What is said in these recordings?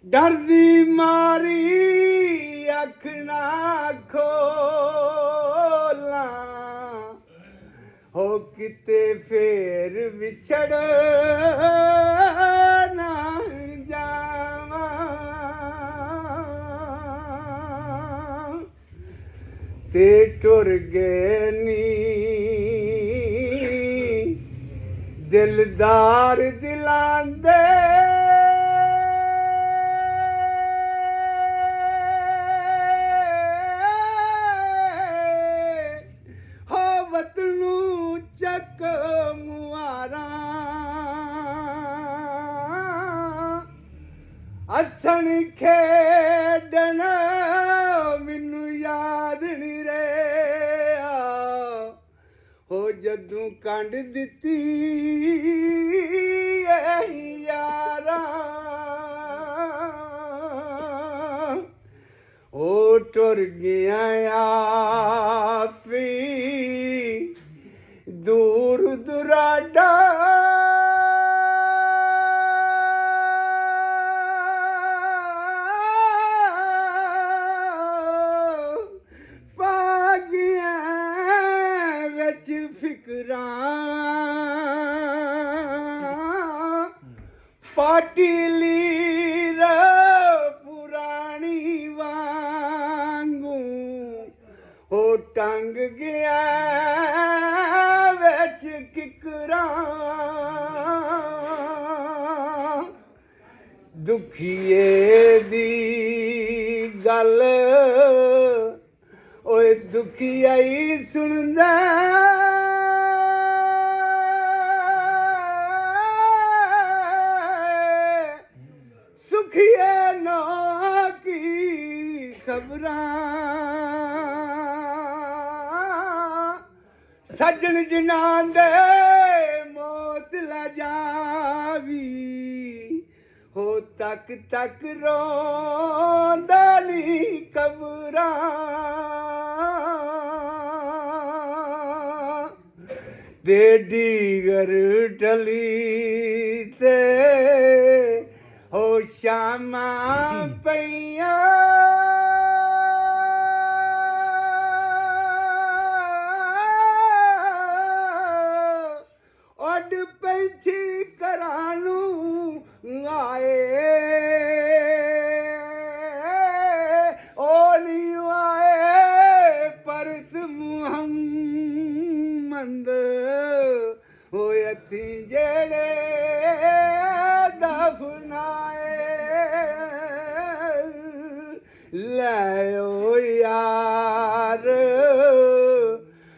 ਡਰਦੀ ਮਾਰੀ ਅੱਖ ਨਾ ਖੋਲਾਂ ਹੋ ਕਿਤੇ ਫੇਰ ਵਿਛੜ ਨਾ ਜਾਵਾਂ ਤੇ ਟੁਰ ਗਏ ਨੀ ਦਿਲਦਾਰ ਦਿਲਾਂ ਦੇ ਵਤਨੂੰ ਚੱਕ ਮੁਹਾਰਾਂ ਹੱਸਣ ਖੇਡਣ ਮੈਨੂੰ ਯਾਦ ਨਹੀਂ ਰਿਹਾ ਹੋ ਜਦੋਂ ਕੰਡ ਦਿੱਤੀ ਯਾਰਾਂ ਉਹ ਟੁਰ ਗਿਆ ਆਪੀ ਦੂਰ ਦੁਰਾਡਾ ਪਾ ਗਿਆ ਵਿੱਚ ਫਿਕਰਾਂ ਪਾਟੀ ਲੀਰ ਪੁਰਾਣੀ ਵਾਂਗੂ ਉਹ ਟੰਗ ਗਿਆ ਵਿੱਚ ਕਿਕਰਾਂ ਦੁਖੀਏ ਦੀ ਗੱਲ ਓਏ ਦੁਖੀਆਈ ਸੁਣਦਾ ਸੁਖੀਏ ਨਾ ਕੀ ਖਬਰਾਂ ਸੱਜਣ ਜਿਨ੍ਹਾਂ ਦੇ ਮੌਤ ਲੈ ਜਾਵੀ ਹੋ ਤੱਕ ਤੱਕ ਰੋਂਦਾ ਨੀ ਕਬਰਾਂ ਦੇ ਡੀਗਰ ਢਲੀ ਤੇ ਹੋ ਸ਼ਾਮਾਂ ਪਈਆਂ ਉੱਡ ਪੈਂਛੀ ਘਰਾਂ ਨੂੰ ਆਏ ਉਹ ਨਹੀਂ ਆਏ ਪਰਤ ਮੁਹੰਮਦ ਹੋਏ ਅਥੀ ਜਿਹੜੇ ਦਫਨਾਏ ਲੈ ਓ ਯਾਰ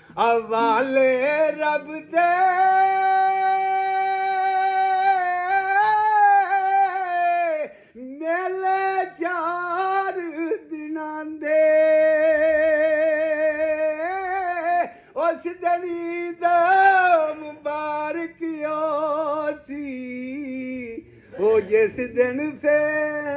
ਹਵਾਲੇ ਰੱਬ ਦੇ ਮੇਲੇ 4 ਦਿਨਾਂ ਦੇ ਉਸ ਦਿਨ ਈਦ ਮੁਬਾਰਕ ਓ ਸੀ ਉਹ ਜਿਸ ਦਿਨ ਫੇਰ